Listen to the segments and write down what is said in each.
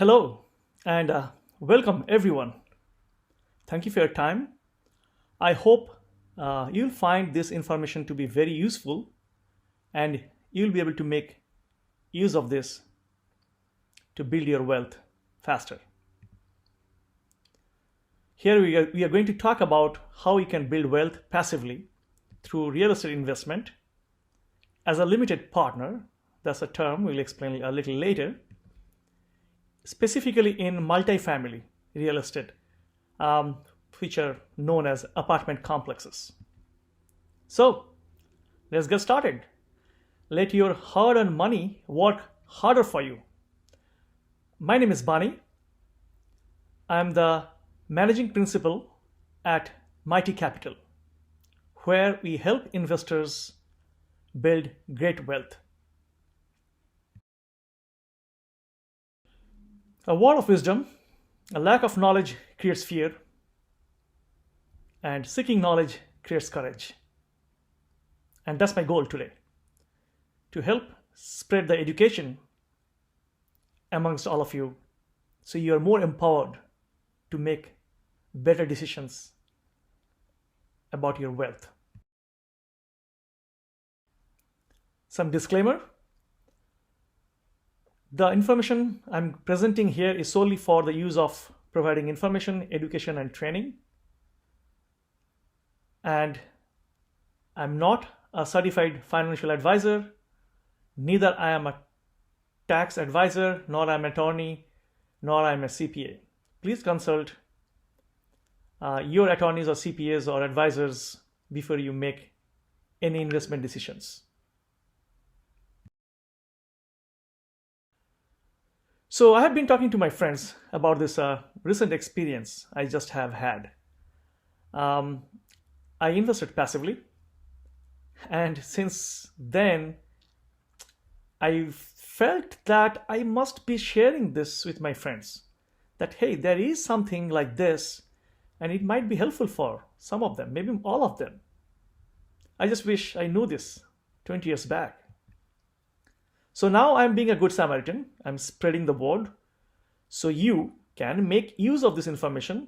Hello and welcome everyone. Thank you for your time. I hope you'll find this information to be very useful and you'll be able to make use of this to build your wealth faster. Here we are going to talk about how you can build wealth passively through real estate investment as a limited partner. That's a term we'll explain a little later, specifically in multifamily real estate, which are known as apartment complexes. So let's get started. Let your hard-earned money work harder for you. My name is Bani. I'm the managing principal at Mighty Capital, where we help investors build great wealth. A word of wisdom: a lack of knowledge creates fear, and seeking knowledge creates courage. And that's my goal today, to help spread the education amongst all of you so you are more empowered to make better decisions about your wealth. Some disclaimer: the information I'm presenting here is solely for the use of providing information, education, and training. And I'm not a certified financial advisor, neither I am a tax advisor, nor I'm an attorney, nor I'm a CPA. Please consult your attorneys or CPAs or advisors before you make any investment decisions. So I have been talking to my friends about this recent experience I just have had. I invested passively, and since then I felt that I must be sharing this with my friends, that hey, there is something like this and it might be helpful for some of them, maybe all of them. I just wish I knew this 20 years back. So now I'm being a good Samaritan. I'm spreading the word so you can make use of this information,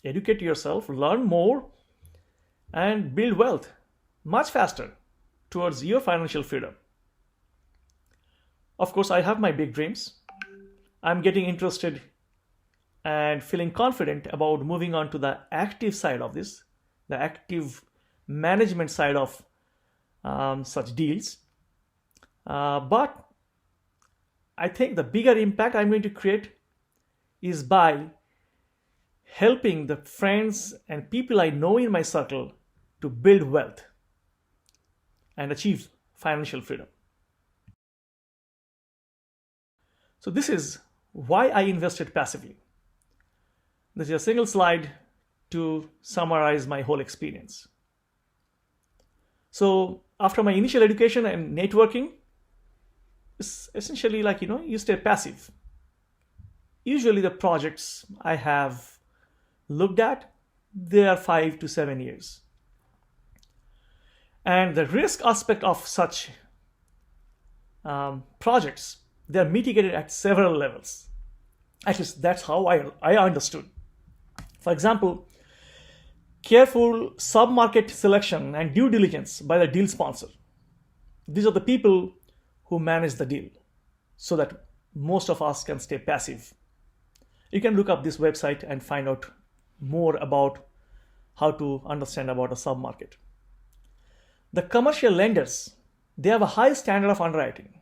educate yourself, learn more, and build wealth much faster towards your financial freedom. Of course, I have my big dreams. I'm getting interested and feeling confident about moving on to the active side of this, the active management side of such deals. But I think the bigger impact I'm going to create is by helping the friends and people I know in my circle to build wealth and achieve financial freedom. So this is why I invested passively. This is a single slide to summarize my whole experience. So after my initial education and networking, it's essentially like, you stay passive. Usually the projects I have looked at, they are 5 to 7 years. And the risk aspect of such projects, they're mitigated at several levels. At least that's how I understood. For example, careful sub-market selection and due diligence by the deal sponsor. These are the people who manage the deal so that most of us can stay passive. You can look up this website and find out more about how to understand about a sub-market. The commercial lenders, they have a high standard of underwriting.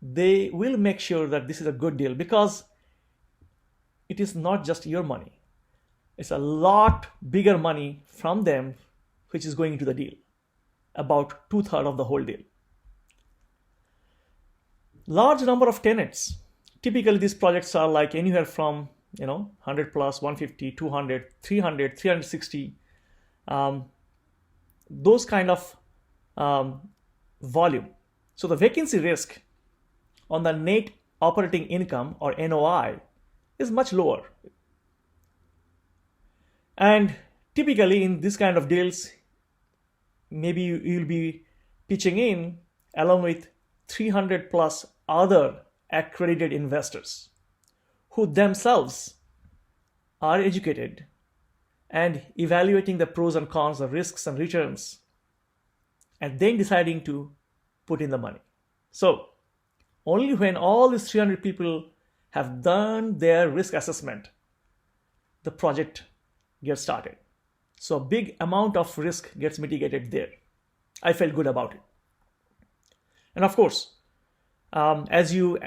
They will make sure that this is a good deal because it is not just your money. It's a lot bigger money from them which is going into the deal, about 2/3 of the whole deal. Large number of tenants. Typically these projects are like anywhere from 100 plus, 150, 200, 300, 360, those kind of volume. So the vacancy risk on the net operating income or NOI is much lower. And typically in this kind of deals, maybe you'll be pitching in along with 300 plus other accredited investors who themselves are educated and evaluating the pros and cons, the risks and returns, and then deciding to put in the money. So only when all these 300 people have done their risk assessment, the project gets started. So a big amount of risk gets mitigated there. I felt good about it. And of course, as you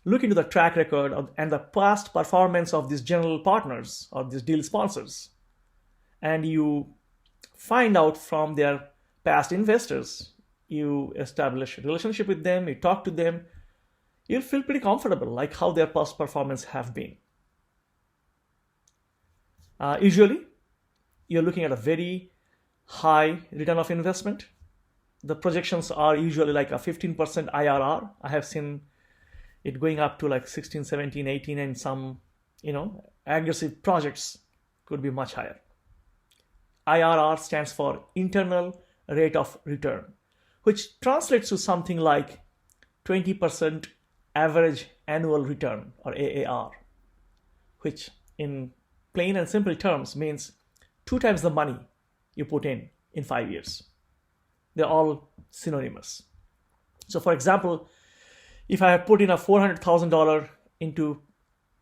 look into the track record and the past performance of these general partners or these deal sponsors, and you find out from their past investors, you establish a relationship with them, you talk to them, you'll feel pretty comfortable like how their past performance have been. Usually, you're looking at a very high return of investment. The projections are usually like a 15% IRR. I have seen it going up to like 16, 17, 18, and some, aggressive projects could be much higher. IRR stands for internal rate of return, which translates to something like 20% average annual return, or AAR, which in plain and simple terms means 2 times the money you put in 5 years. They're all synonymous. So for example, if I have put in a $400,000 into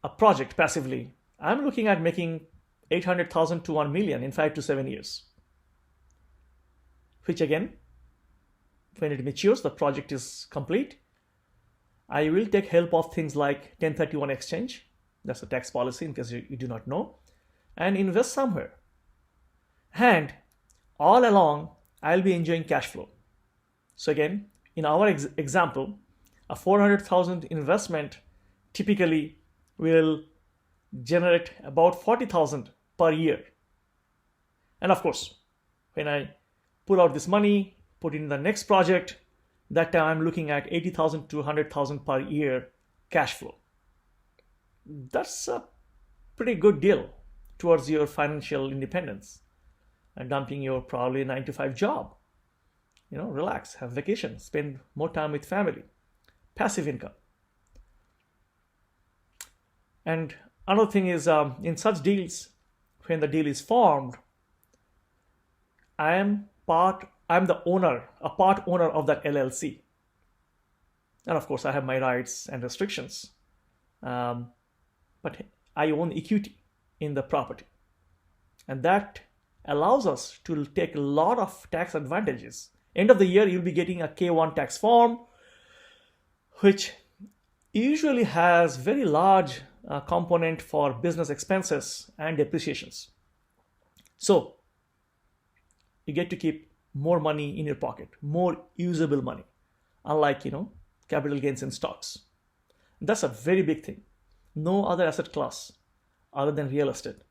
a project passively, I'm looking at making $800,000 to $1 million in 5 to 7 years. Which again, when it matures, the project is complete, I will take help of things like 1031 exchange. That's a tax policy in case you do not know, and invest somewhere. And all along, I'll be enjoying cash flow. So again, in our example, a 400,000 investment typically will generate about 40,000 per year. And of course, when I pull out this money, put in the next project, that time I'm looking at 80,000 to 100,000 per year cash flow. That's a pretty good deal towards your financial independence and dumping your probably 9-to-5 job. Relax, have vacation, spend more time with family, passive income. And another thing is, in such deals, when the deal is formed, I'm the owner, a part owner of that LLC. And of course, I have my rights and restrictions. But I own equity in the property. And that allows us to take a lot of tax advantages. End of the year, you'll be getting a K-1 tax form, which usually has very large component for business expenses and depreciations. So you get to keep more money in your pocket, more usable money, unlike, capital gains in stocks. That's a very big thing. No other asset class other than real estate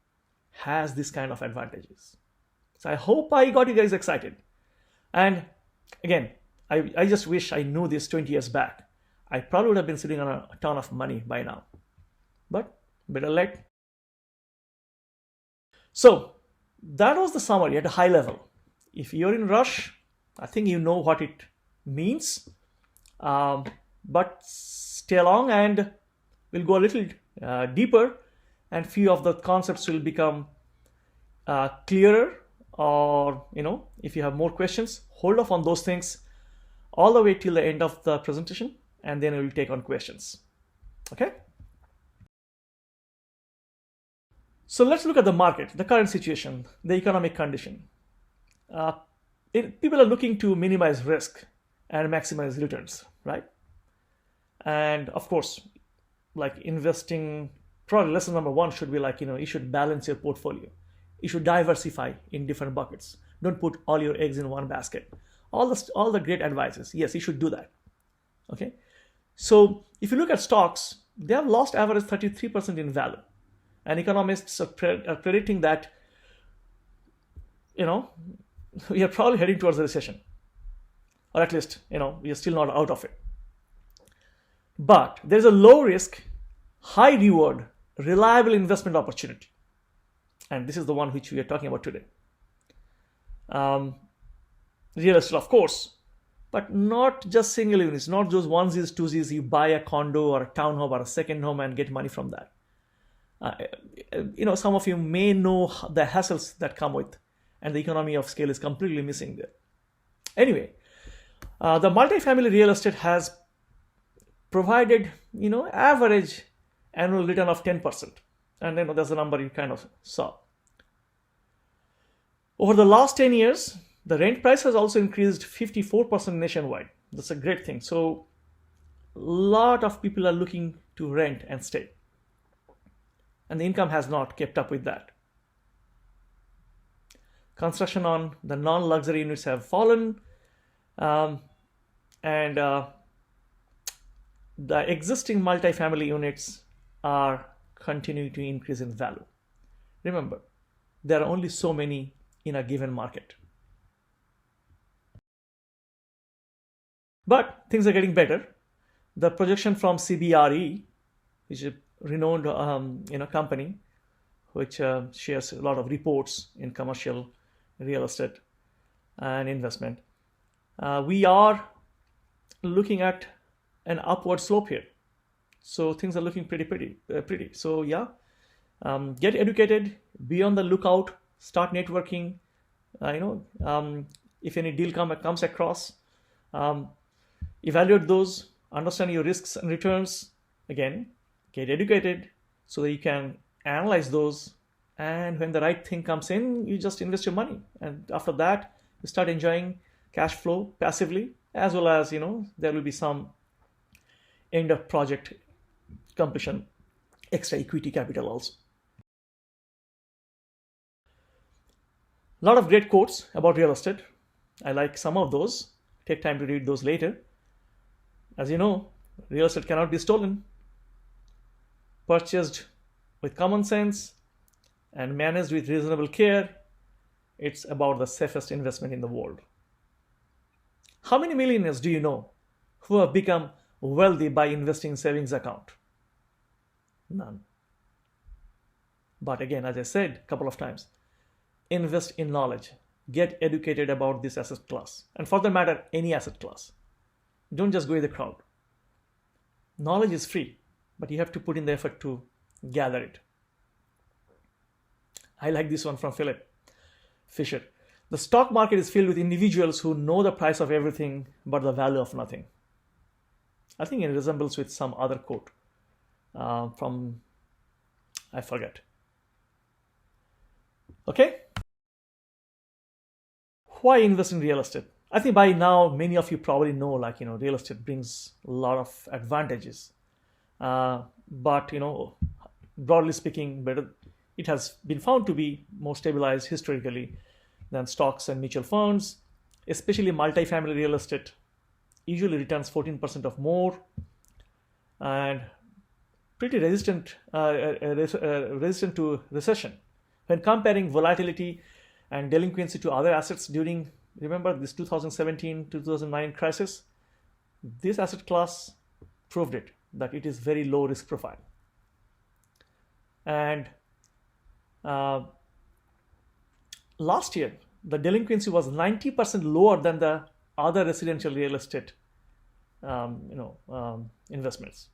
has this kind of advantages. So I hope I got you guys excited. And again, I just wish I knew this 20 years back. I probably would have been sitting on a ton of money by now. But better late. So that was the summary at a high level. If you're in rush, I think you know what it means. But stay along and we'll go a little deeper, and few of the concepts will become clearer. Or, if you have more questions, hold off on those things all the way till the end of the presentation, and then we'll take on questions. Okay? So let's look at the market, the current situation, the economic condition. People are looking to minimize risk and maximize returns, right? And of course, like investing, probably lesson number 1 should be like, you should balance your portfolio. You should diversify in different buckets. Don't put all your eggs in one basket. All the great advices, yes, you should do that. Okay? So if you look at stocks, they have lost average 33% in value. And economists are predicting that, we are probably heading towards a recession. Or at least, we are still not out of it. But there's a low risk, high reward, reliable investment opportunity. And this is the one which we are talking about today. Real estate, of course, But not just single units, not those onesies, twosies. You buy a condo or a townhome or a second home and get money from that. Some of you may know the hassles that come with, and the economy of scale is completely missing there. Anyway, the multifamily real estate has provided, average annual return of 10%. And that's the number you kind of saw. Over the last 10 years, the rent price has also increased 54% nationwide. That's a great thing. So a lot of people are looking to rent and stay. And the income has not kept up with that. Construction on the non-luxury units have fallen. And the existing multifamily units are continuing to increase in value. Remember, there are only so many in a given market. But things are getting better. The projection from CBRE, which is a renowned company, which shares a lot of reports in commercial real estate and investment, we are looking at an upward slope here. So things are looking pretty. So yeah, get educated, be on the lookout, start networking. If any deal comes across, evaluate those, understand your risks and returns. Again, get educated so that you can analyze those. And when the right thing comes in, you just invest your money. And after that, you start enjoying cash flow passively, as well as, there will be some end of project completion extra equity capital also. A lot of great quotes about real estate. I like some of those. Take time to read those later. As you know, real estate cannot be stolen. Purchased with common sense and managed with reasonable care, it's about the safest investment in the world. How many millionaires do you know who have become wealthy by investing in savings account? None. But again, as I said a couple of times, invest in knowledge. Get educated about this asset class. And for that matter, any asset class. Don't just go with the crowd. Knowledge is free, but you have to put in the effort to gather it. I like this one from Philip Fisher. The stock market is filled with individuals who know the price of everything but the value of nothing. I think it resembles with some other quote from, I forget. Okay? Why invest in real estate? I think by now, many of you probably know, real estate brings a lot of advantages. But, broadly speaking, it has been found to be more stabilized historically than stocks and mutual funds, especially multifamily real estate usually returns 14% or more and pretty resistant to recession. When comparing volatility and delinquency to other assets during, remember this 2017-2009 crisis, this asset class proved it, that it is very low risk profile. And last year, the delinquency was 90% lower than the other residential real estate investments.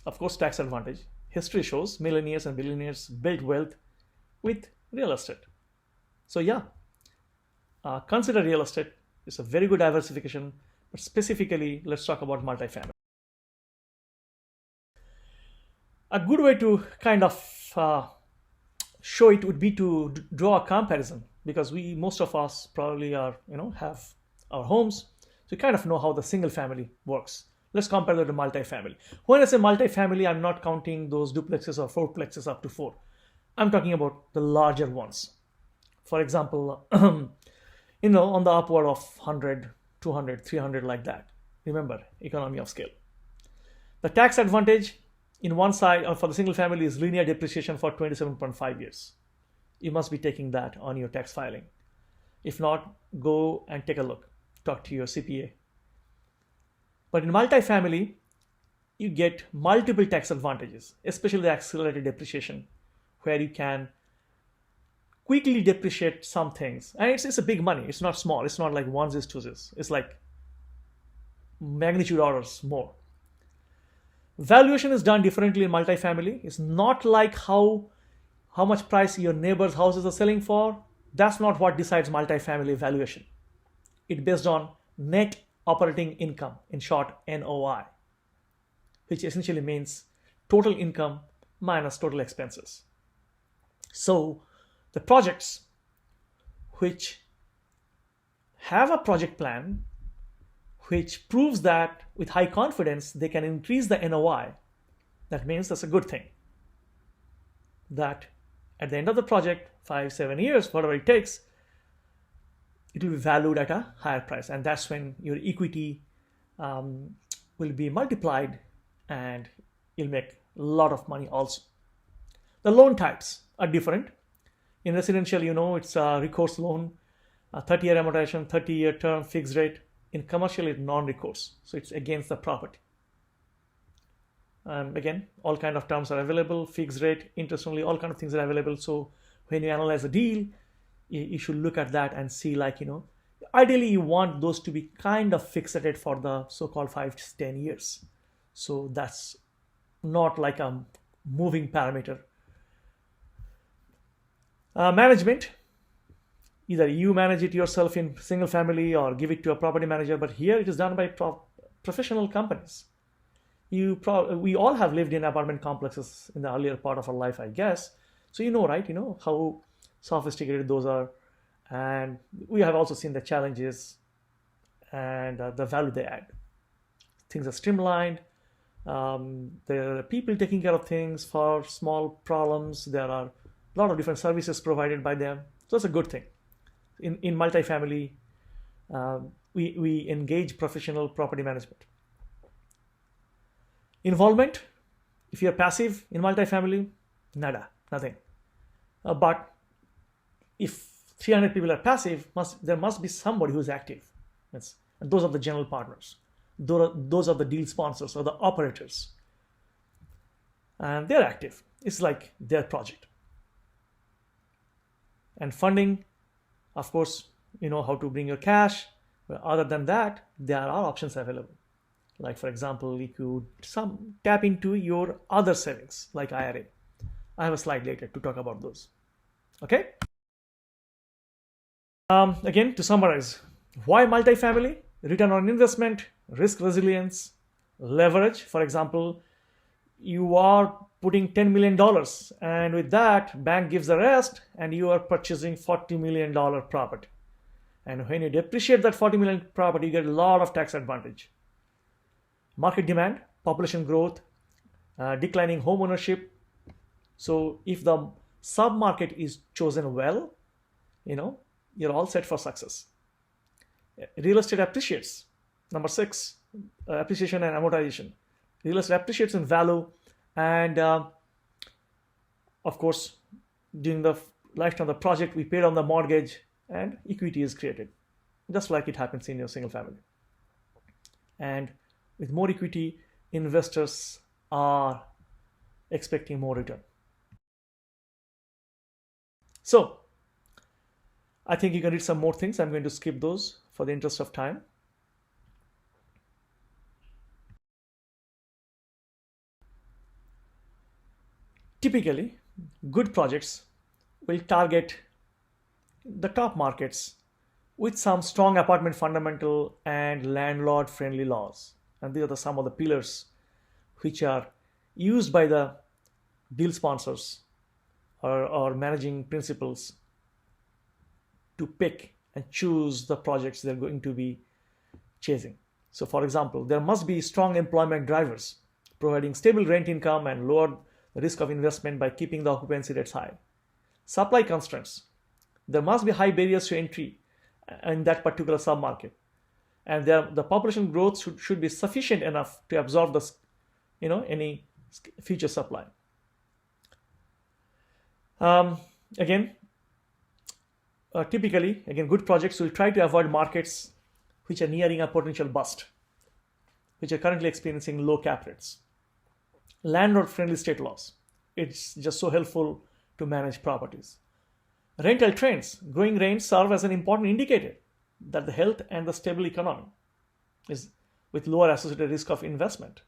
Of course, tax advantage. History shows millionaires and billionaires built wealth with real estate. So yeah, consider real estate. It's a very good diversification, but specifically, let's talk about multifamily. A good way to kind of show it would be to draw a comparison, because most of us probably have our homes, so you kind of know how the single family works. Let's compare that to multifamily. When I say multifamily, I'm not counting those duplexes or fourplexes up to 4. I'm talking about the larger ones. For example, on the upward of 100, 200, 300 like that. Remember, economy of scale. The tax advantage in one side for the single family is linear depreciation for 27.5 years. You must be taking that on your tax filing. If not, go and take a look. Talk to your CPA. But in multifamily, you get multiple tax advantages, especially the accelerated depreciation, where you can quickly depreciate some things, and it's a big money. It's not small. It's not like onesies, twosies. It's like magnitude orders more. Valuation is done differently in multifamily. It's not like how much price your neighbor's houses are selling for. That's not what decides multifamily valuation. It's based on net operating income, in short, NOI, which essentially means total income minus total expenses. So the projects which have a project plan which proves that with high confidence they can increase the NOI, that means that's a good thing. That at the end of the project, 5-7 years, whatever it takes, it will be valued at a higher price, and that's when your equity will be multiplied and you'll make a lot of money also. The loan types are different. In residential, it's a recourse loan, a 30-year amortization, 30-year term, fixed rate. In commercial, it's non-recourse, so it's against the property. Again, all kind of terms are available, fixed rate, interest only, all kind of things are available. So when you analyze a deal, you should look at that and see, ideally you want those to be kind of fixed rate for the so-called 5 to 10 years. So that's not like a moving parameter. Management, either you manage it yourself in single family or give it to a property manager, but here it is done by professional companies. We all have lived in apartment complexes in the earlier part of our life, I guess. So right? How sophisticated those are, and we have also seen the challenges and the value they add. Things are streamlined. There are people taking care of things for small problems. There are a lot of different services provided by them. So that's a good thing. In multifamily, we engage professional property management. Involvement, if you're passive in multifamily, nada, nothing. But if 300 people are passive, there must be somebody who's active. And those are the general partners. Those are the deal sponsors or the operators. And they're active. It's like their project. And funding, of course, you know how to bring your cash. But other than that, there are options available. Like, for example, you could tap into your other savings, like IRA. I have a slide later to talk about those. Okay? Again, to summarize, why multifamily? Return on investment, risk resilience, leverage. For example, you are putting $10 million, and with that, bank gives the rest, and you are purchasing $40 million property. And when you depreciate that $40 million property, you get a lot of tax advantage. Market demand, population growth, declining home ownership. So if the sub-market is chosen well, you're all set for success. Real estate appreciates. Number 6, appreciation and amortization. Real estate appreciates in value, and of course, during the lifetime of the project, we paid on the mortgage, and equity is created, just like it happens in your single family. And with more equity, investors are expecting more return. So I think you can read some more things. I'm going to skip those for the interest of time. Typically, good projects will target the top markets with some strong apartment fundamental and landlord friendly laws. And these are some of the pillars which are used by the deal sponsors or managing principals to pick and choose the projects they're going to be chasing. So for example, there must be strong employment drivers providing stable rent income and lower the risk of investment by keeping the occupancy rates high. Supply constraints. There must be high barriers to entry in that particular sub-market. And the population growth should be sufficient enough to absorb any future supply. Typically, good projects will try to avoid markets which are nearing a potential bust, which are currently experiencing low cap rates. Landlord-friendly state laws. It's just so helpful to manage properties. Rental trends, growing rents serve as an important indicator that the health and the stable economy is with lower associated risk of investment.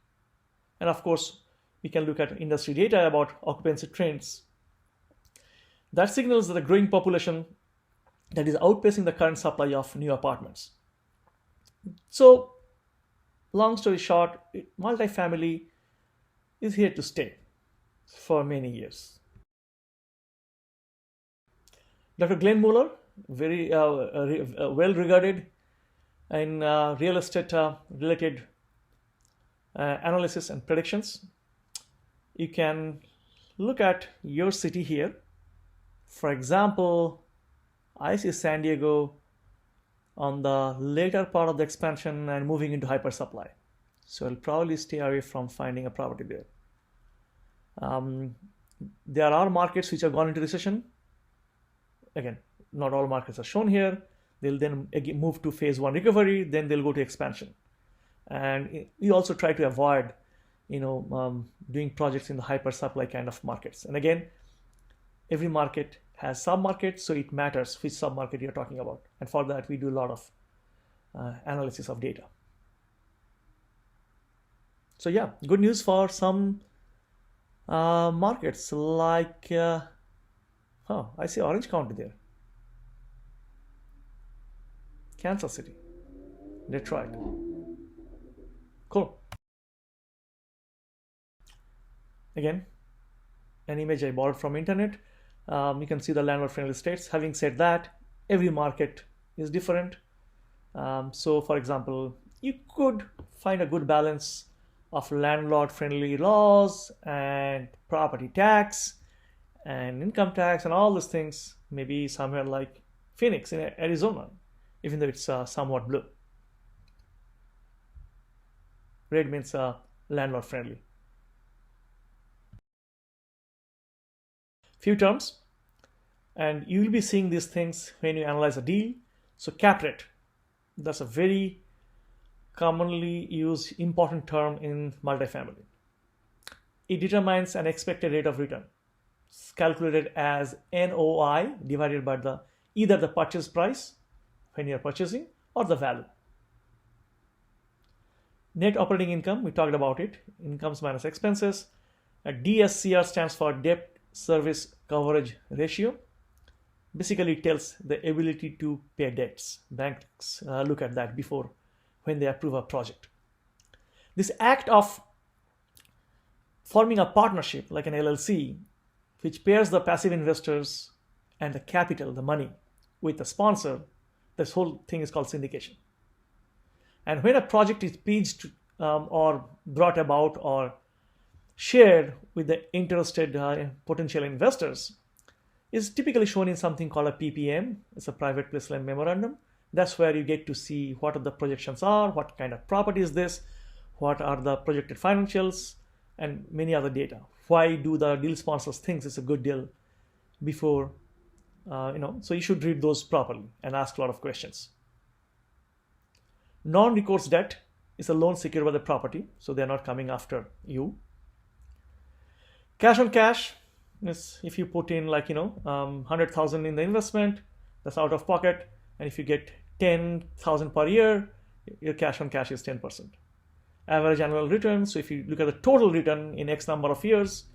And of course, we can look at industry data about occupancy trends. That signals that the growing population that is outpacing the current supply of new apartments. So, long story short, multifamily is here to stay for many years. Dr. Glenn Mueller, very well regarded in real estate related analysis and predictions. You can look at your city here. For example, I see San Diego on the later part of the expansion and moving into hypersupply. So I'll probably stay away from finding a property there. There are markets which have gone into recession. Again, not all markets are shown here. They'll then move to phase one recovery, then they'll go to expansion. And we also try to avoid, doing projects in the hypersupply kind of markets. And again, every market has sub-markets, so it matters which sub-market you're talking about. And for that, we do a lot of analysis of data. So yeah, good news for some markets like, I see Orange County there. Kansas City, Detroit. Cool. Again, an image I borrowed from internet. You can see the landlord-friendly states. Having said that, every market is different. So, for example, you could find a good balance of landlord-friendly laws and property tax and income tax and all these things, maybe somewhere like Phoenix in Arizona, even though it's somewhat blue. Red means landlord-friendly. Few terms, and you will be seeing these things when you analyze a deal. So cap rate, that's a very commonly used important term in multifamily. It determines an expected rate of return. It's calculated as NOI divided by either the purchase price when you're purchasing or the value. Net operating income, we talked about it, incomes minus expenses. DSCR stands for debt service coverage ratio. Basically, it tells the ability to pay debts. Banks look at that before when they approve a project. This act of forming a partnership like an LLC, which pairs the passive investors and the capital, the money, with the sponsor, this whole thing is called syndication. And when a project is pitched or brought about or shared with the interested potential investors, is typically shown in something called a PPM. It's a private placement memorandum. That's where you get to see what the projections are, what kind of property is this, what are the projected financials, and many other data. Why do the deal sponsors think it's a good deal before, so you should read those properly and ask a lot of questions. Non-recourse debt is a loan secured by the property, so they're not coming after you. Cash on cash is if you put in 100,000 in the investment, that's out of pocket, and if you get 10,000 per year, your cash on cash is 10%. Average annual return, so if you look at the total return in X number of years,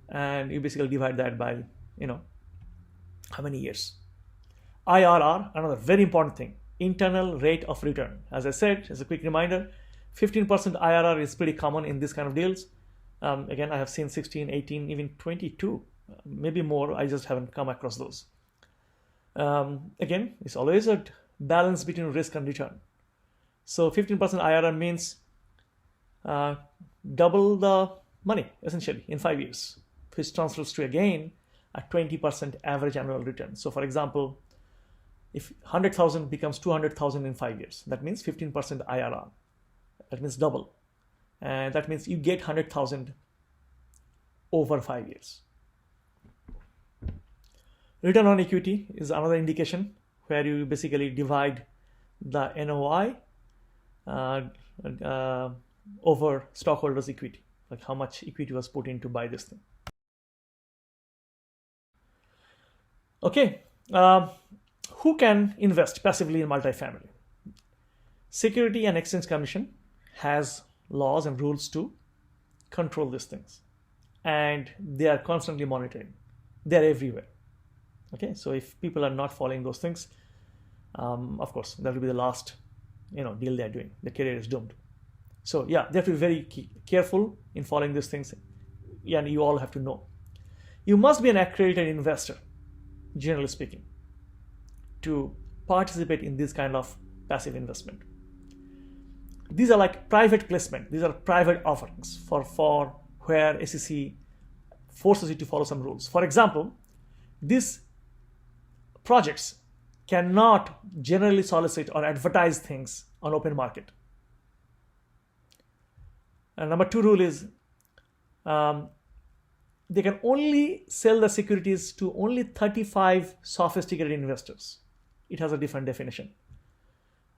and you basically divide that by how many years. IRR, another very important thing, internal rate of return. As I said, as a quick reminder, 15% IRR is pretty common in this kind of deals. Again, I have seen 16, 18, even 22, maybe more. I just haven't come across those. Again, it's always a balance between risk and return. So 15% IRR means double the money, essentially, in 5 years, which transfers to, again, a 20% average annual return. So, for example, if 100,000 becomes 200,000 in 5 years, that means 15% IRR. That means double. And that means you get 100,000 over 5 years. Return on equity is another indication where you basically divide the NOI over stockholders' equity, like how much equity was put in to buy this thing. Okay, Um, who can invest passively in multifamily? Security and Exchange Commission has laws and rules to control these things, and they are constantly monitoring. They are everywhere. Okay, so if people are not following those things, of course, that will be the last, deal they are doing. The career is doomed. So yeah, they have to be very careful in following these things, and you all have to know. You must be an accredited investor, generally speaking, to participate in this kind of passive investment. These are like private placement. These are private offerings for where SEC forces you to follow some rules. For example, these projects cannot generally solicit or advertise things on open market. And number two rule is they can only sell the securities to only 35 sophisticated investors. It has a different definition.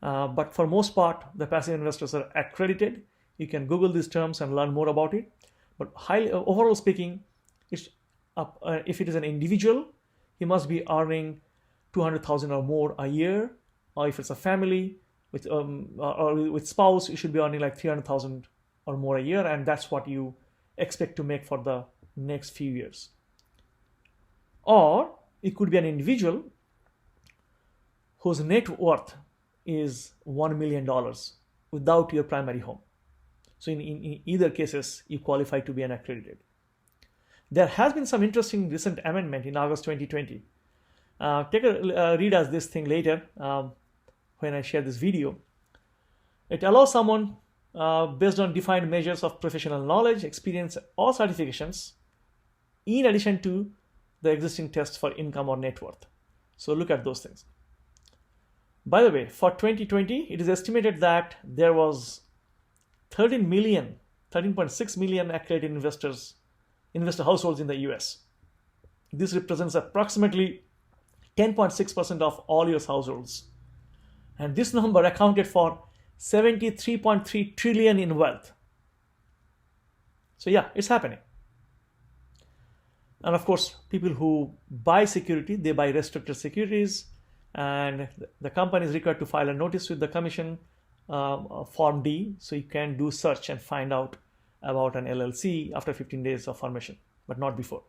But for most part, the passive investors are accredited. You can Google these terms and learn more about it. But overall speaking, if it is an individual, he must be earning 200,000 or more a year. Or if it's a family with spouse, you should be earning like 300,000 or more a year, and that's what you expect to make for the next few years. Or it could be an individual whose net worth is $1 million without your primary home. So in either cases, you qualify to be an accredited. There has been some interesting recent amendment in August 2020. Take a read as this thing later when I share this video. It allows someone based on defined measures of professional knowledge, experience, or certifications, in addition to the existing tests for income or net worth. So look at those things. By the way, for 2020, it is estimated that there was 13.6 million accredited investor households in the US. This represents approximately 10.6% of all US households. And this number accounted for 73.3 trillion in wealth. So yeah, it's happening. And of course, people who buy security, they buy restricted securities, and the company is required to file a notice with the commission, Form D, so you can do search and find out about an LLC after 15 days of formation, but not before.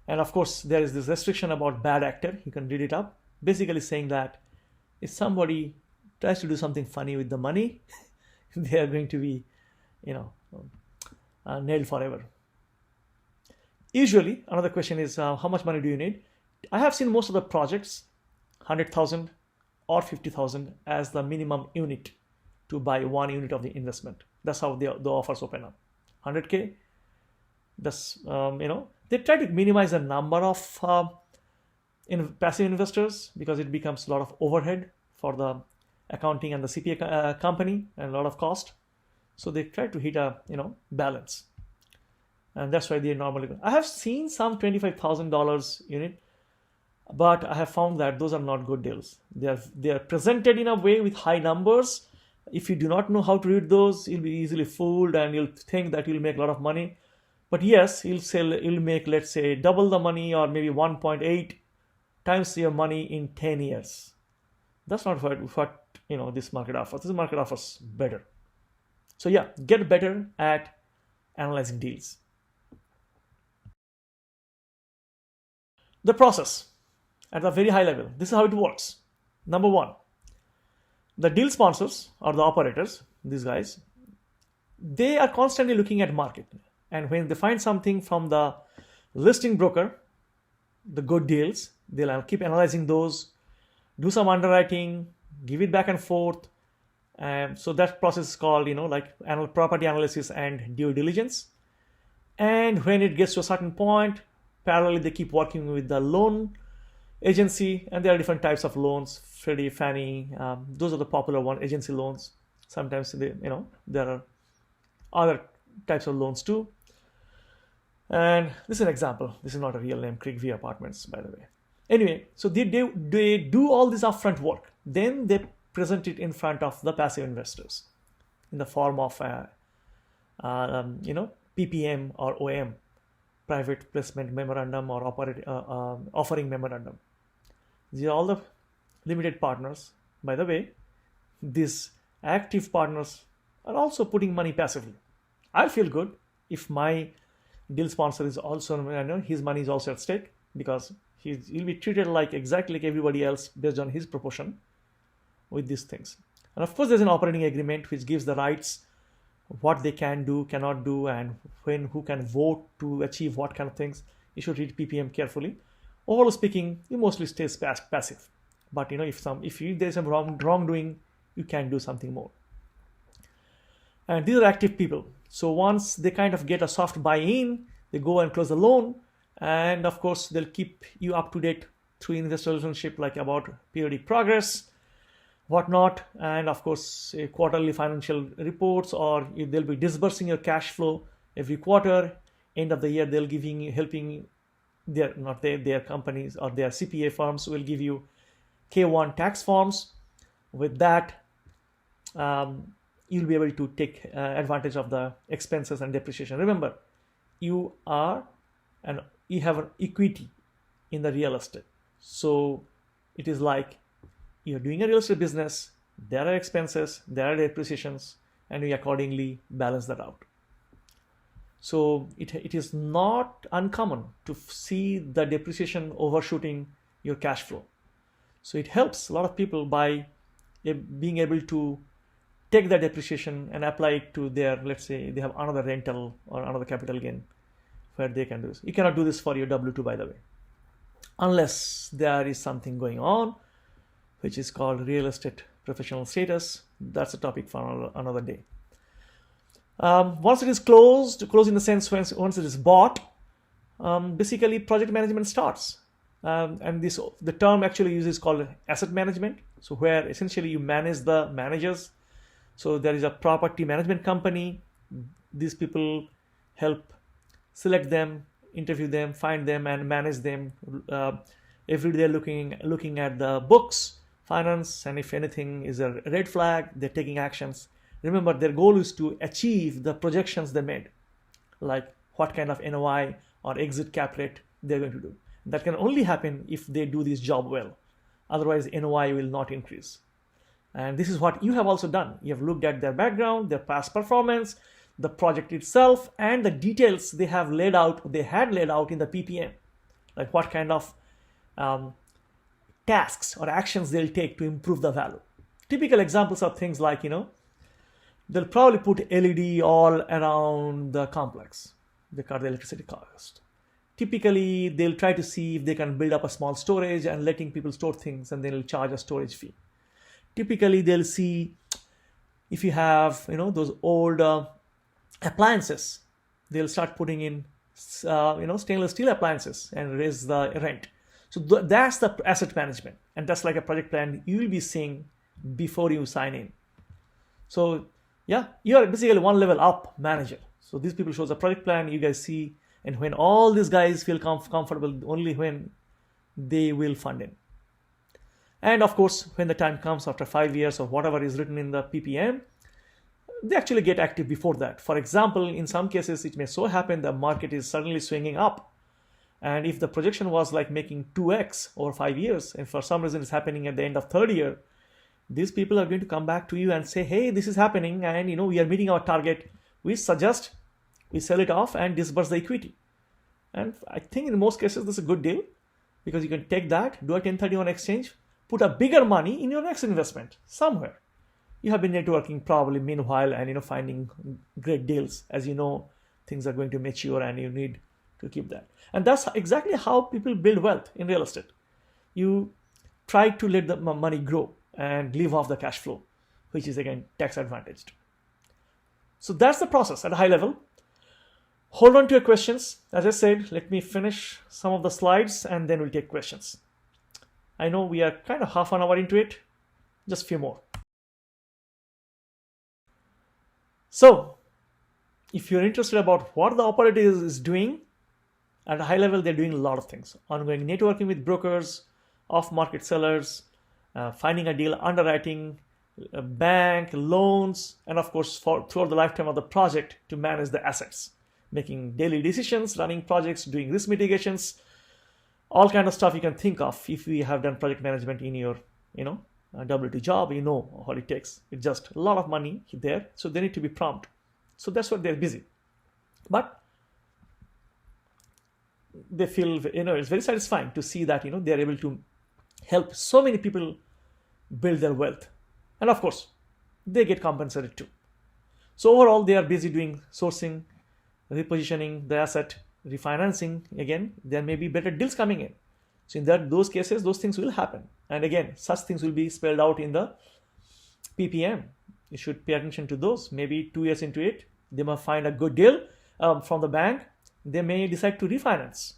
And of course, there is this restriction about bad actor. You can read it up, basically saying that if somebody tries to do something funny with the money, they are going to be, nailed forever. Usually, another question is, how much money do you need? I have seen most of the projects, 100,000 or 50,000 as the minimum unit to buy one unit of the investment. That's how the offers open up. 100K. That's they try to minimize the number of passive investors because it becomes a lot of overhead for the accounting and the CPA company and a lot of cost. So they try to hit a balance, and that's why they normally go. I have seen some $25,000 unit, but I have found that those are not good deals. They are presented in a way with high numbers. If you do not know how to read those, you'll be easily fooled and you'll think that you'll make a lot of money. But yes, you'll make, let's say, double the money or maybe 1.8 times your money in 10 years. That's not what this market offers. This market offers better. So yeah, get better at analyzing deals. The process at a very high level. This is how it works. Number one, the deal sponsors or the operators, these guys, they are constantly looking at market. And when they find something from the listing broker, the good deals, they'll keep analyzing those, do some underwriting, give it back and forth. So that process is called, property analysis and due diligence. And when it gets to a certain point, parallelly, they keep working with the loan agency, and there are different types of loans, Freddie, Fannie, those are the popular one, agency loans. Sometimes there are other types of loans too. And this is an example. This is not a real name, Creekview Apartments, by the way. Anyway, so they do all this upfront work. Then they present it in front of the passive investors in the form of PPM or OM, private placement memorandum or offering memorandum. These are all the limited partners. By the way, these active partners are also putting money passively. I feel good if my deal sponsor is also, I know his money is also at stake, because he'll be treated like exactly like everybody else based on his proportion with these things. And of course, there's an operating agreement which gives the rights, what they can do, cannot do, and when, who can vote to achieve what kind of things. You should read PPM carefully. Overall speaking, you mostly stay passive. But if there's some wrongdoing, you can do something more. And these are active people. So once they kind of get a soft buy-in, they go and close the loan, and of course they'll keep you up to date through investor relationship, like about periodic progress, whatnot, and of course quarterly financial reports, or if they'll be disbursing your cash flow every quarter. End of the year, they'll helping their companies or their CPA firms will give you K1 tax forms. With that, you'll be able to take advantage of the expenses and depreciation. Remember, you have an equity in the real estate. So it is like you're doing a real estate business, there are expenses, there are depreciations, and we accordingly balance that out. So it is not uncommon to see the depreciation overshooting your cash flow. So it helps a lot of people by being able to take that depreciation and apply it to their, let's say they have another rental or another capital gain where they can do this. You cannot do this for your W2, by the way, unless there is something going on which is called real estate professional status. That's a topic for another day. Once it is closed in the sense once it is bought, basically project management starts. And the term actually used is called asset management. So where essentially you manage the managers. So there is a property management company. These people help select them, interview them, find them, and manage them. Every day they're looking at the books, finance, and if anything is a red flag, they're taking actions. Remember, their goal is to achieve the projections they made, like what kind of NOI or exit cap rate they're going to do. That can only happen if they do this job well. Otherwise, NOI will not increase. And this is what you have also done. You have looked at their background, their past performance, the project itself, and the details they had laid out in the PPM, like what kind of tasks or actions they'll take to improve the value. Typical examples are things like, they'll probably put LED all around the complex. They cut the electricity cost. Typically, they'll try to see if they can build up a small storage and letting people store things, and they'll charge a storage fee. Typically, they'll see if you have, those old appliances, they'll start putting in, stainless steel appliances and raise the rent. So that's the asset management, and that's like a project plan you will be seeing before you sign in. So yeah, you are basically one level up manager. So these people shows a project plan, you guys see, and when all these guys feel comfortable, only when they will fund in. And of course, when the time comes after 5 years or whatever is written in the PPM, they actually get active before that. For example, in some cases, it may so happen the market is suddenly swinging up. And if the projection was like making 2x over 5 years, and for some reason it's happening at the end of third year, these people are going to come back to you and say, hey, this is happening, and we are meeting our target. We suggest we sell it off and disburse the equity. And I think in most cases, this is a good deal, because you can take that, do a 1031 exchange, put a bigger money in your next investment somewhere. You have been networking probably meanwhile and finding great deals. As things are going to mature and you need to keep that. And that's exactly how people build wealth in real estate. You try to let the money grow and live off the cash flow, which is again tax advantaged. So that's the process at a high level. Hold on to your questions. As I said, let me finish some of the slides and then we'll take questions. I know we are kind of half an hour into it, just a few more. So if you're interested about what the operator is doing, at a high level, they're doing a lot of things. Ongoing networking with brokers, off-market sellers, finding a deal, underwriting, bank, loans, and of course, throughout the lifetime of the project to manage the assets, making daily decisions, running projects, doing risk mitigations, all kind of stuff you can think of. If we have done project management in your, W2 job, you know what it takes. It's just a lot of money there, so they need to be prompt. So that's what they're busy. But they feel, it's very satisfying to see that, they're able to help so many people build their wealth. And of course, they get compensated too. So overall, they are busy doing sourcing, repositioning the asset, refinancing. Again, there may be better deals coming in. So in those cases, those things will happen. And again, such things will be spelled out in the PPM. You should pay attention to those. Maybe 2 years into it, they might find a good deal from the bank. They may decide to refinance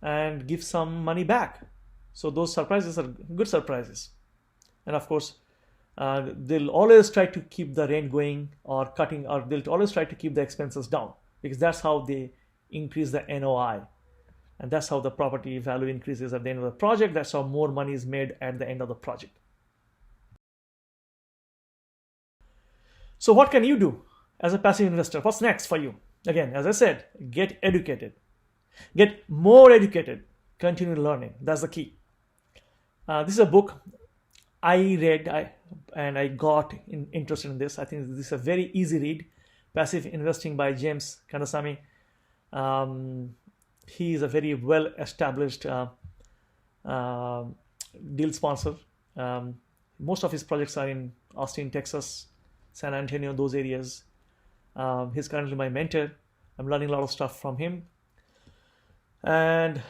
and give some money back. So those surprises are good surprises. And of course, they'll always try to keep the rent going or cutting, or they'll always try to keep the expenses down, because that's how they increase the NOI. And that's how the property value increases at the end of the project. That's how more money is made at the end of the project. So what can you do as a passive investor? What's next for you? Again, as I said, get educated. Get more educated. Continue learning. That's the key. This is a book I read and I got interested in this. I think this is a very easy read. Passive Investing by James Kanasami. He is a very well-established deal sponsor. Most of his projects are in Austin, Texas, San Antonio, those areas. He's currently my mentor. I'm learning a lot of stuff from him. And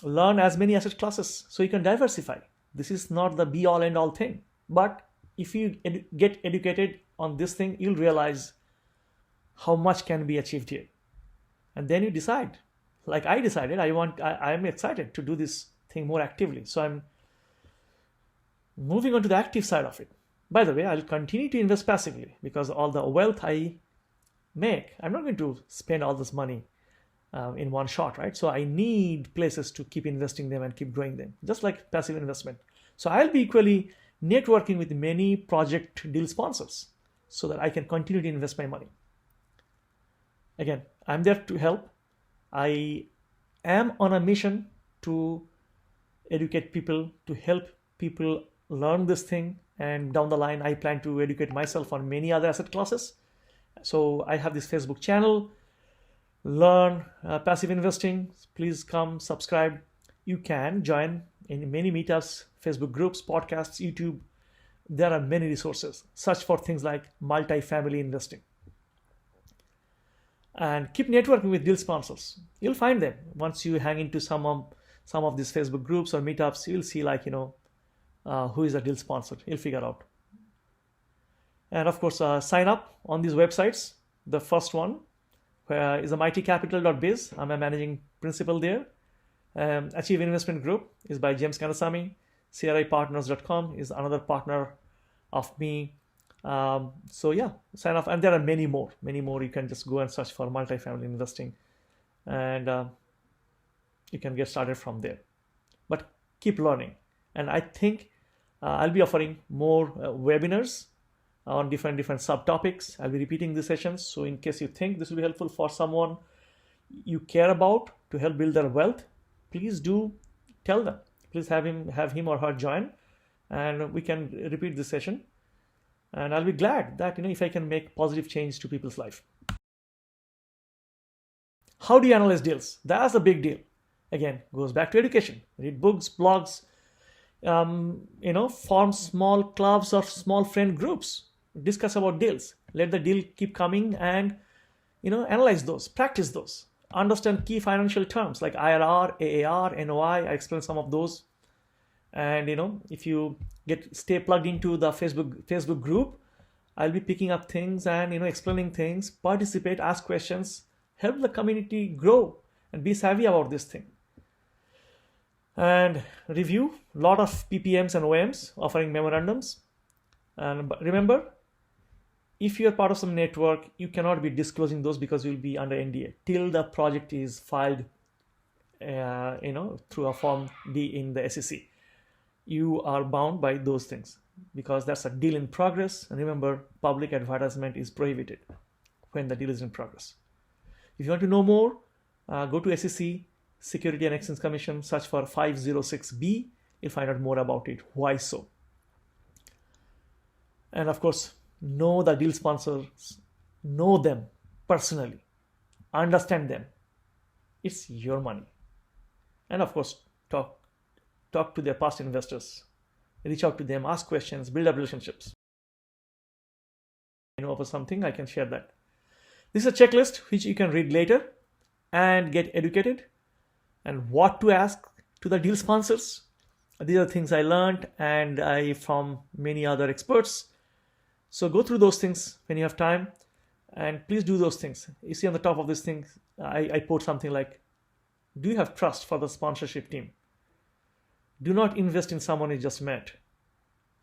learn as many asset classes so you can diversify. This is not the be-all end-all thing. But if you get educated on this thing, you'll realize how much can be achieved here. And then you decide. Like I decided, I'm excited to do this thing more actively. So I'm moving on to the active side of it. By the way, I'll continue to invest passively, because all the wealth I make, I'm not going to spend all this money in one shot, right? So I need places to keep investing them and keep growing them, just like passive investment. So I'll be equally networking with many project deal sponsors so that I can continue to invest my money. Again, I'm there to help. I am on a mission to educate people, to help people learn this thing. And down the line, I plan to educate myself on many other asset classes. So I have this Facebook channel, Learn Passive Investing. Please come subscribe. You can join in many meetups, Facebook groups, podcasts, YouTube. There are many resources. Search for things like multifamily investing. And keep networking with deal sponsors. You'll find them. Once you hang into some of these Facebook groups or meetups, you'll see who is a deal sponsor. You'll figure out. And of course, sign up on these websites. The first one is a mightycapital.biz. I'm a managing principal there. Achieve Investment Group is by James Kanasami. CRIpartners.com is another partner of me. So yeah, sign up. And there are many more. You can just go and search for multifamily investing, and you can get started from there. But keep learning. And I think I'll be offering more webinars on different subtopics. I'll be repeating these sessions. So in case you think this will be helpful for someone you care about to help build their wealth, please do tell them. Please have him or her join, and we can repeat this session. And I'll be glad that if I can make positive change to people's life. How do you analyze deals? That's a big deal. Again, goes back to education. Read books, blogs, form small clubs or small friend groups. Discuss about deals. Let the deal keep coming and analyze those, practice those. Understand key financial terms like IRR, AAR, NOI. I explained some of those. And if you stay plugged into the Facebook group, I'll be picking up things and explaining things. Participate, ask questions, help the community grow, and be savvy about this thing. And review a lot of PPMs and OMs offering memorandums. And remember, if you're part of some network, you cannot be disclosing those because you'll be under NDA till the project is filed, through a Form D in the SEC. You are bound by those things because that's a deal in progress. And remember, public advertisement is prohibited when the deal is in progress. If you want to know more, go to SEC Security and Exchange Commission, search for 506B. You'll find out more about it. Why so? And of course, know the deal sponsors, know them personally, understand them. It's your money. And of course, talk to their past investors, reach out to them, ask questions, build up relationships. I know of something, I can share that. This is a checklist which you can read later and get educated, and what to ask to the deal sponsors. These are things I learned and I from many other experts. So go through those things when you have time, and please do those things. You see on the top of this thing, I put something like, do you have trust for the sponsorship team? Do not invest in someone you just met.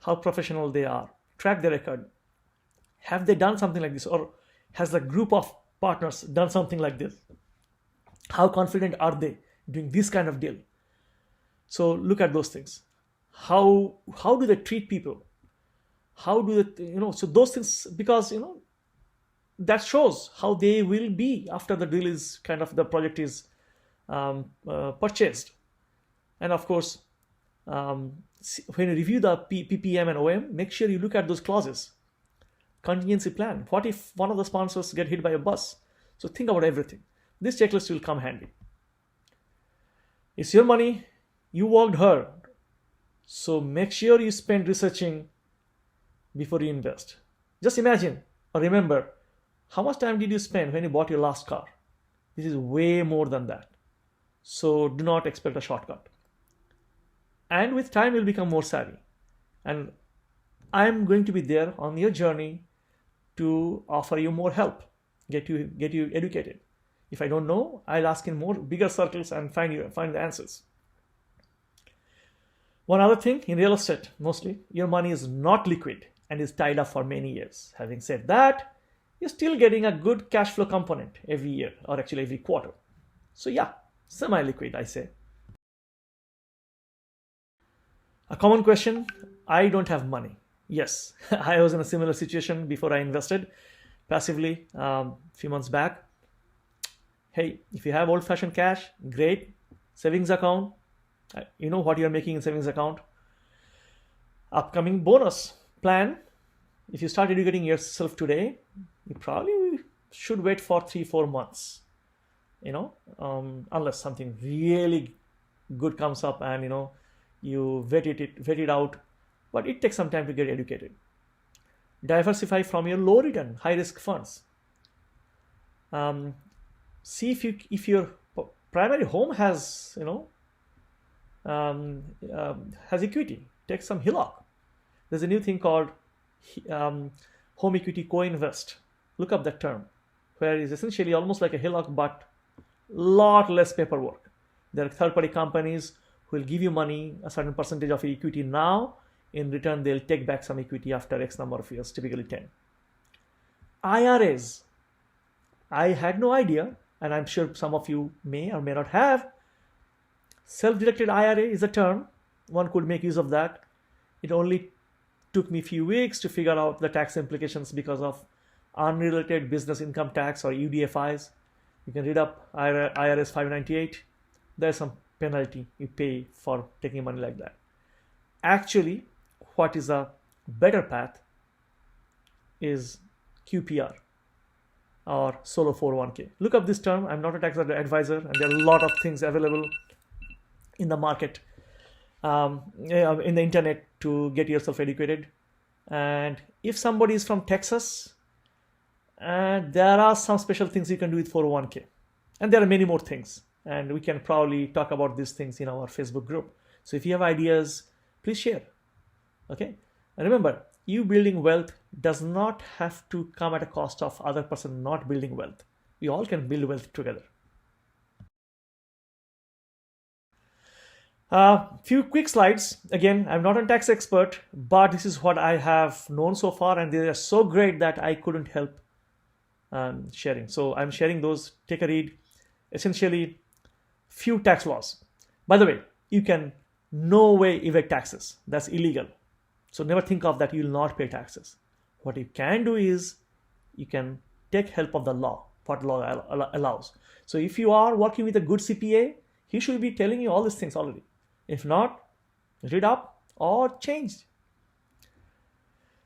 How professional they are. Track their record. Have they done something like this, or has the group of partners done something like this? How confident are they doing this kind of deal? So look at those things. How do they treat people? How do they, so those things, because, that shows how they will be after the deal is the project is purchased. And of course, when you review the PPM and OM, make sure you look at those clauses. Contingency plan. What if one of the sponsors get hit by a bus? So think about everything. This checklist will come handy. It's your money. You worked hard. So make sure you spend researching before you invest. Just imagine or remember, how much time did you spend when you bought your last car? This is way more than that. So do not expect a shortcut. And with time, you'll become more savvy. And I'm going to be there on your journey to offer you more help, get you educated. If I don't know, I'll ask in more bigger circles and find the answers. One other thing, in real estate, mostly, your money is not liquid and is tied up for many years. Having said that, you're still getting a good cash flow component every year, or actually every quarter. So yeah, semi-liquid, I say. A common question, I don't have money. Yes, I was in a similar situation before I invested passively a few months back. Hey, if you have old-fashioned cash, great. Savings account, you know what you're making in savings account. Upcoming bonus plan, if you start educating yourself today, you probably should wait for 3-4 months, unless something really good comes up and you vet it out, but it takes some time to get educated. Diversify from your low return, high risk funds. See if your primary home has has equity. Take some HELOC. There's a new thing called home equity co-invest. Look up that term, where it's essentially almost like a HELOC, but lot less paperwork. There are third-party companies who will give you money, a certain percentage of equity now. In return, they'll take back some equity after X number of years, typically 10. IRAs. I had no idea, and I'm sure some of you may or may not have. Self-directed IRA is a term. One could make use of that. It only took me a few weeks to figure out the tax implications because of unrelated business income tax, or UDFIs. You can read up IRS 598. There's some penalty you pay for taking money like that. Actually, what is a better path is QPR, or solo 401k. Look up this term. I'm not a tax advisor, and there are a lot of things available in the market, in the internet, to get yourself educated. And if somebody is from Texas, there are some special things you can do with 401k, and there are many more things, and we can probably talk about these things in our Facebook group. So if you have ideas, please share. Okay, and remember, you building wealth does not have to come at a cost of other person not building wealth. We all can build wealth together. Few quick slides. Again, I'm not a tax expert, but this is what I have known so far, and they are so great that I couldn't help sharing. So I'm sharing those. Take a read. Essentially, few tax laws. By the way, you can no way evade taxes. That's illegal. So never think of that you will not pay taxes. What you can do is you can take help of the law, what law allows. So if you are working with a good CPA, He should be telling you all these things already. If not, read up or change.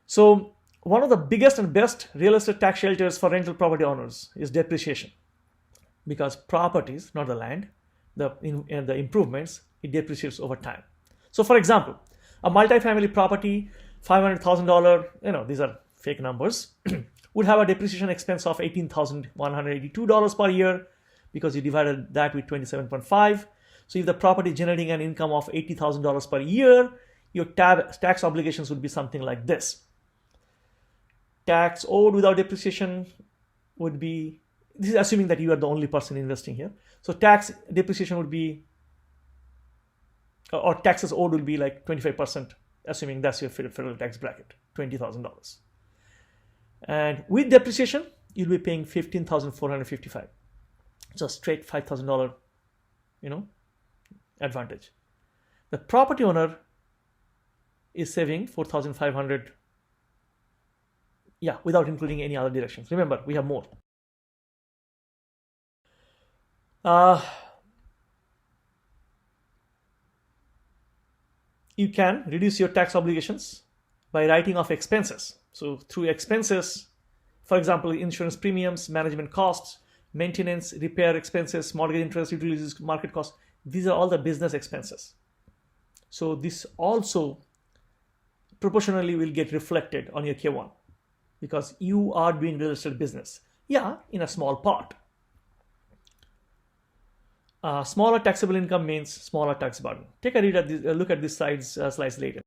So one of the biggest and best real estate tax shelters for rental property owners is depreciation, because properties, not the land, the improvements, it depreciates over time. So for example, a multifamily property, $500,000, these are fake numbers, would have a depreciation expense of $18,182 per year, because you divided that with 27.5. So if the property is generating an income of $80,000 per year, your tax obligations would be something like this. Tax owed without depreciation would be, this is assuming that you are the only person investing here. So tax depreciation would be, or taxes owed will be like 25%, assuming that's your federal tax bracket, $20,000. And with depreciation, you'll be paying $15,455. Just straight $5,000, advantage. The property owner is saving $4,500, without including any other deductions. Remember, we have more. You can reduce your tax obligations by writing off expenses. So through expenses, for example, insurance premiums, management costs, maintenance, repair expenses, mortgage interest, utilities, market costs, these are all the business expenses. So this also proportionally will get reflected on your K1, because you are doing real estate business. In a small part. Smaller taxable income means smaller tax burden. Take a look at these slides later.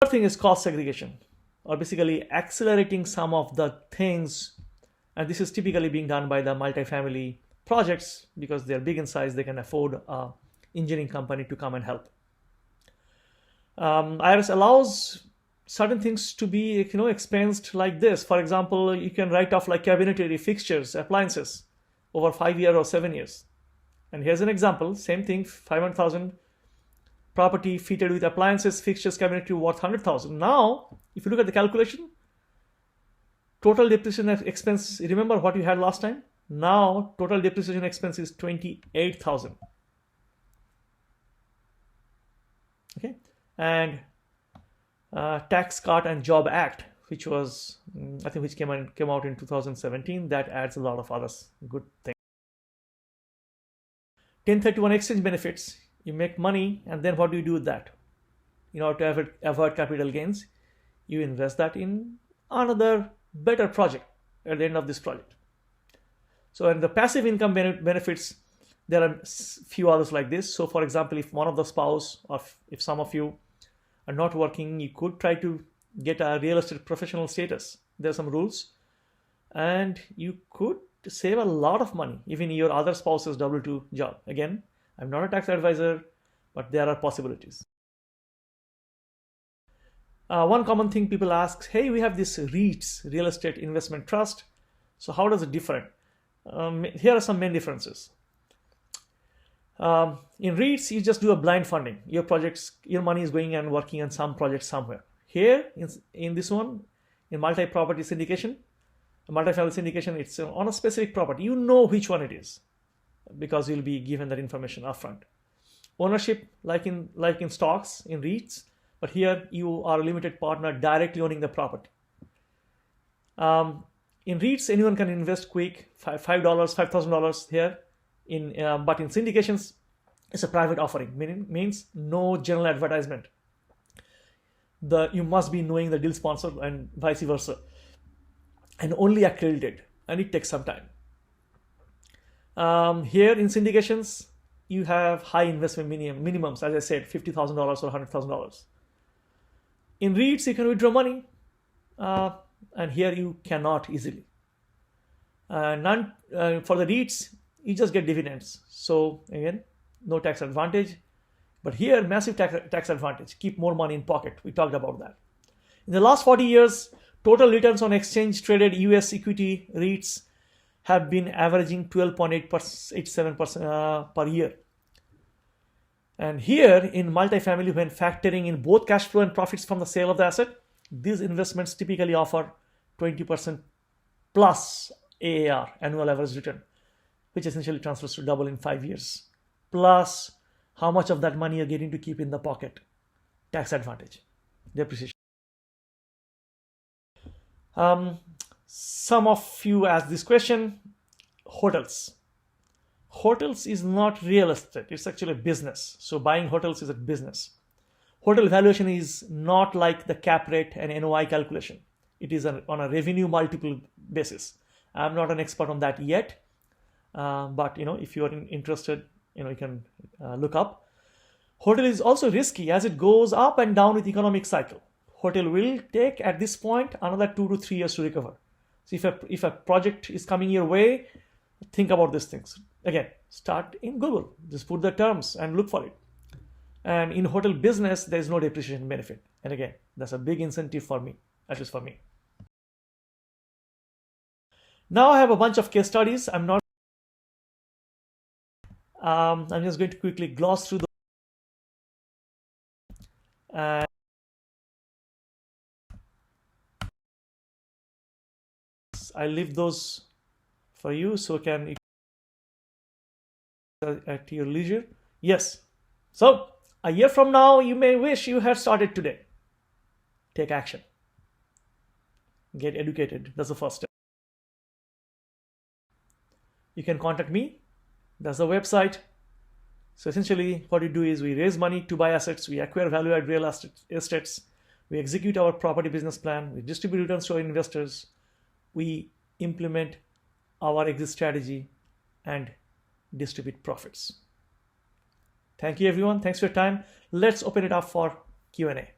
Third thing is cost segregation, or basically accelerating some of the things. And this is typically being done by the multifamily projects, because they're big in size, they can afford an engineering company to come and help. IRS allows certain things to be expensed like this. For example, you can write off like cabinetry, fixtures, appliances over 5 years or 7 years. And here's an example, same thing, 500,000, property fitted with appliances, fixtures, cabinetry worth 100,000. Now, if you look at the calculation, total depreciation expense, remember what you had last time? Now, total depreciation expense is 28,000. Okay, and Tax Cut and Job Act, which was, which came out in 2017, that adds a lot of other good things. 1031 exchange benefits, you make money, and then what do you do with that? In order to avoid capital gains, you invest that in another better project at the end of this project. So in the passive income benefits, there are few others like this. So for example, if one of the spouse, or if some of you are not working, you could try to get a real estate professional status. There are some rules, and you could save a lot of money, even your other spouse's W-2 job. Again, I'm not a tax advisor, but there are possibilities. One common thing people ask, hey, we have this REITs, Real Estate Investment Trust. So how does it differ? Here are some main differences. In REITs, you just do a blind funding. Your money is going and working on some project somewhere. Here, in this one, in multi-property syndication, multifamily syndication, it's on a specific property. You know which one it is, because you'll be given that information upfront. Ownership, like in stocks, in REITs, but here you are a limited partner directly owning the property. In REITs, anyone can invest quick, $5, $5,000 here. But in syndications, it's a private offering, means no general advertisement. You must be knowing the deal sponsor and vice versa, and only accredited, and it takes some time. Here in syndications, you have high investment minimums, as I said, $50,000 or $100,000. In REITs, you can withdraw money, and here you cannot easily. For the REITs, you just get dividends. So again, no tax advantage. But here, massive tax advantage. Keep more money in pocket. We talked about that. In the last 40 years, total returns on exchange traded US equity REITs have been averaging 12.87% per year. And here in multifamily, when factoring in both cash flow and profits from the sale of the asset, these investments typically offer 20% plus AAR, annual average return, which essentially transfers to double in 5 years. Plus, how much of that money you're getting to keep in the pocket. Tax advantage, depreciation. Some of you asked this question. Hotels. Hotels is not real estate. It's actually a business. So buying hotels is a business. Hotel valuation is not like the cap rate and NOI calculation. It is on a revenue multiple basis. I'm not an expert on that yet, but if you are interested, you can look up. Hotel is also risky as it goes up and down with economic cycle. Hotel will take at this point another 2 to 3 years to recover. So if a project is coming your way, think about these things. Again, start in Google. Just put the terms and look for it. And in hotel business, there is no depreciation benefit. And again, that's a big incentive for me, at least for me. Now I have a bunch of case studies. I'm just going to quickly gloss through those. I leave those for you, so can you at your leisure. Yes. So a year from now, you may wish you had started today. Take action. Get educated. That's the first step. You can contact me. That's the website. So essentially, what we do is we raise money to buy assets. We acquire value-add real estates. We execute our property business plan. We distribute returns to our investors. We implement our exit strategy and distribute profits. Thank you, everyone. Thanks for your time. Let's open it up for Q&A.